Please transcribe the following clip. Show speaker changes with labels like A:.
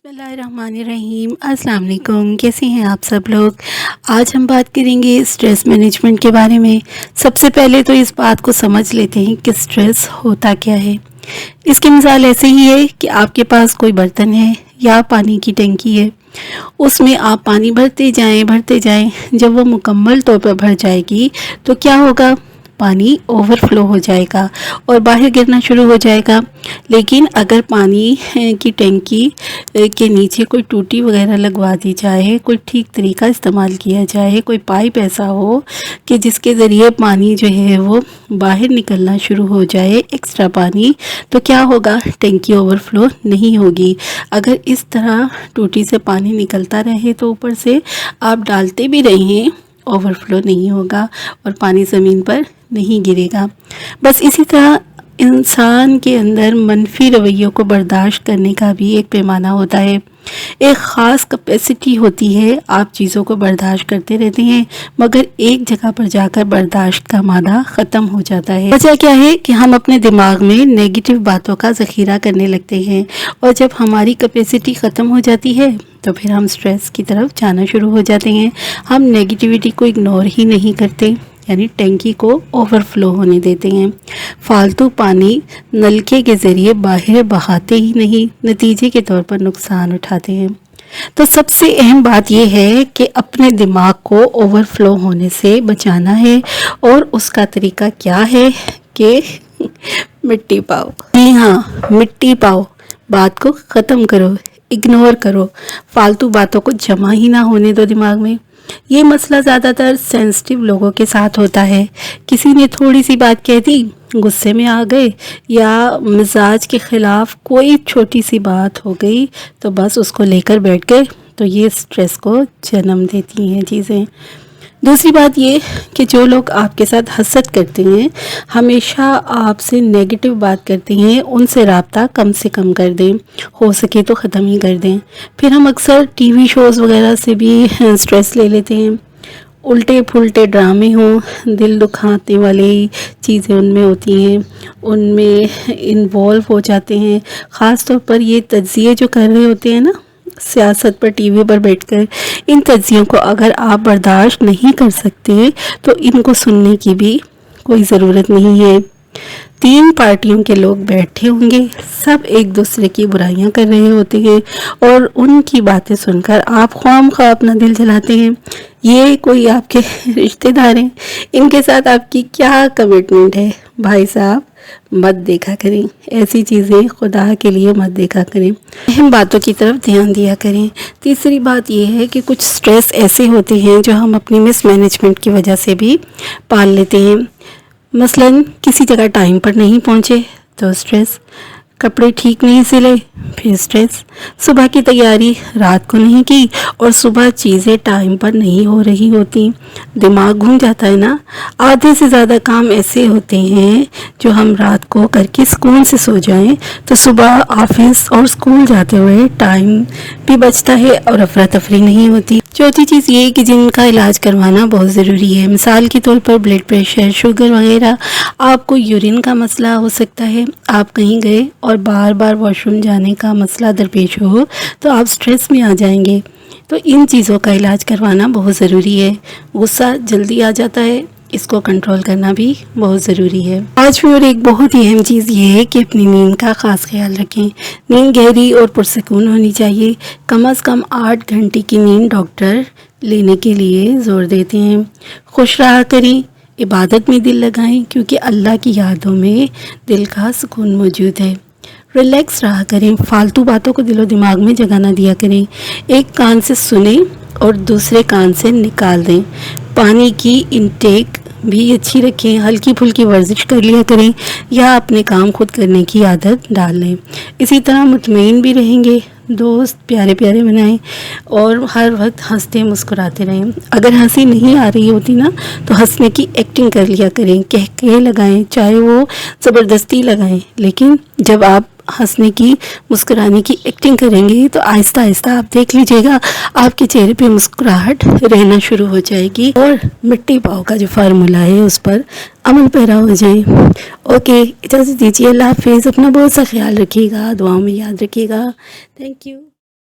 A: بسم اللہ الرحمن الرحیم۔ السلام علیکم، کیسے ہیں آپ سب لوگ؟ آج ہم بات کریں گے سٹریس مینجمنٹ کے بارے میں۔ سب سے پہلے تو اس بات کو سمجھ لیتے ہیں کہ سٹریس ہوتا کیا ہے۔ اس کی مثال ایسے ہی ہے کہ آپ کے پاس کوئی برتن ہے یا پانی کی ٹینکی ہے، اس میں آپ پانی بھرتے جائیں، جب وہ مکمل طور پر بھر جائے گی تو کیا ہوگا؟ پانی اوور فلو ہو جائے گا اور باہر گرنا شروع ہو جائے گا۔ لیکن اگر پانی کی ٹینکی کے نیچے کوئی ٹوٹی وغیرہ لگوا دی جائے، کوئی ٹھیک طریقہ استعمال کیا جائے، کوئی پائپ ایسا ہو کہ جس کے ذریعے پانی جو ہے وہ باہر نکلنا شروع ہو جائے، ایکسٹرا پانی، تو کیا ہوگا؟ ٹینکی اوور فلو نہیں ہوگی۔ اگر اس طرح ٹوٹی سے پانی نکلتا رہے تو اوپر سے آپ ڈالتے بھی رہیں، اوور فلو نہیں ہوگا اور پانی زمین پر نہیں گرے گا۔ بس اسی طرح انسان کے اندر منفی رویوں کو برداشت کرنے کا بھی ایک پیمانہ ہوتا ہے، ایک خاص کیپیسٹی ہوتی ہے۔ آپ چیزوں کو برداشت کرتے رہتے ہیں مگر ایک جگہ پر جا کر برداشت کا مادہ ختم ہو جاتا ہے۔ وجہ کیا ہے کہ ہم اپنے دماغ میں نیگیٹو باتوں کا ذخیرہ کرنے لگتے ہیں، اور جب ہماری کیپیسٹی ختم ہو جاتی ہے تو پھر ہم سٹریس کی طرف جانا شروع ہو جاتے ہیں۔ ہم نیگیٹیوٹی کو اگنور ہی نہیں کرتے، یعنی ٹینکی کو اوور فلو ہونے دیتے ہیں، فالتو پانی نلکے کے ذریعے باہر بہاتے ہی نہیں، نتیجے کے طور پر نقصان اٹھاتے ہیں۔ تو سب سے اہم بات یہ ہے کہ اپنے دماغ کو اوور فلو ہونے سے بچانا ہے، اور اس کا طریقہ کیا ہے کہ مٹی پاؤ۔ جی ہاں، مٹی پاؤ، بات کو ختم کرو، اگنور کرو، فالتو باتوں کو جمع ہی نہ ہونے دو دماغ میں۔ یہ مسئلہ زیادہ تر سینسٹیو لوگوں کے ساتھ ہوتا ہے۔ کسی نے تھوڑی سی بات کہہ دی، غصے میں آ گئے، یا مزاج کے خلاف کوئی چھوٹی سی بات ہو گئی تو بس اس کو لے کر بیٹھ گئے، تو یہ سٹریس کو جنم دیتی ہیں چیزیں۔ دوسری بات یہ کہ جو لوگ آپ کے ساتھ حسد کرتے ہیں، ہمیشہ آپ سے نیگیٹو بات کرتے ہیں، ان سے رابطہ کم سے کم کر دیں، ہو سکے تو ختم ہی کر دیں۔ پھر ہم اکثر ٹی وی شوز وغیرہ سے بھی سٹریس لے لیتے ہیں، الٹے پھلٹے ڈرامے ہوں، دل دکھانے والی چیزیں ان میں ہوتی ہیں، ان میں انوالو ہو جاتے ہیں۔ خاص طور پر یہ تجزیے جو کر رہے ہوتے ہیں نا سیاست پر، ٹی وی پر بیٹھ کر، ان تجزیوں کو اگر آپ برداشت نہیں کر سکتے تو ان کو سننے کی بھی کوئی ضرورت نہیں ہے۔ 3 پارٹیوں کے لوگ بیٹھے ہوں گے، سب ایک دوسرے کی برائیاں کر رہے ہوتے ہیں، اور ان کی باتیں سن کر آپ خواہ اپنا دل جلاتے ہیں۔ یہ کوئی آپ کے رشتہ دار ہیں، ان کے ساتھ آپ کی کیا کمٹمنٹ ہے؟ بھائی صاحب مت دیکھا کریں ایسی چیزیں، خدا کے لیے مت دیکھا کریں، اہم باتوں کی طرف دھیان دیا کریں۔ تیسری بات یہ ہے کہ کچھ سٹریس ایسے ہوتے ہیں جو ہم اپنی مس مینجمنٹ کی وجہ سے بھی پال لیتے ہیں۔ مثلاً کسی جگہ ٹائم پر نہیں پہنچے تو سٹریس، کپڑے ٹھیک نہیں سلے پھر سٹریس، صبح کی تیاری رات کو نہیں کی اور صبح چیزیں ٹائم پر نہیں ہو رہی ہوتی، دماغ گھوم جاتا ہے نا۔ آدھے سے زیادہ کام ایسے ہوتے ہیں جو ہم رات کو کر کے سکون سے سو جائیں تو صبح آفس اور اسکول جاتے ہوئے ٹائم بھی بچتا ہے اور افراتفری نہیں ہوتی۔ چوتھی چیز یہ کہ جن کا علاج کروانا بہت ضروری ہے، مثال کے طور پر بلڈ پریشر، شوگر وغیرہ۔ آپ کو یورین کا مسئلہ ہو سکتا ہے، آپ کہیں گئے اور بار بار واش روم جانے کا مسئلہ درپیش ہو تو آپ سٹریس میں آ جائیں گے، تو ان چیزوں کا علاج کروانا بہت ضروری ہے۔ غصہ جلدی آ جاتا ہے، اس کو کنٹرول کرنا بھی بہت ضروری ہے۔ آج بھی اور ایک بہت ہی اہم چیز یہ ہے کہ اپنی نیند کا خاص خیال رکھیں۔ نیند گہری اور پرسکون ہونی چاہیے، کم از کم 8 گھنٹے کی نیند ڈاکٹر لینے کے لیے زور دیتے ہیں۔ خوش رہا کریں، عبادت میں دل لگائیں، کیونکہ اللہ کی یادوں میں دل کا سکون موجود ہے۔ ریلیکس رہا کریں، فالتو باتوں کو دل و دماغ میں جگہ نہ دیا کریں، ایک کان سے سنیں اور دوسرے کان سے نکال دیں۔ پانی کی انٹیک بھی اچھی رکھیں، ہلکی پھلکی ورزش کر لیا کریں یا اپنے کام خود کرنے کی عادت ڈال لیں۔ اسی طرح مطمئن بھی رہیں گے، دوست پیارے پیارے بنائیں اور ہر وقت ہنستے مسکراتے رہیں۔ اگر ہنسی نہیں آ رہی ہوتی نا تو ہنسنے کی ایکٹنگ کر لیا کریں، کہہ لگائیں، چاہے وہ زبردستی لگائیں، لیکن جب آپ ہنسنے کی مسکرانے کی ایکٹنگ کریں گے تو آہستہ آہستہ آپ دیکھ لیجئے گا آپ کے چہرے پہ مسکراہٹ رہنا شروع ہو جائے گی، اور مٹی پاؤ کا جو فارمولا ہے اس پر عمل پیرا ہو جائیں۔ اوکے، اجازت دیجیے، اللہ حافظ، اپنا بہت سا خیال رکھیے گا، دعاؤں میں یاد رکھیے گا۔ Thank you.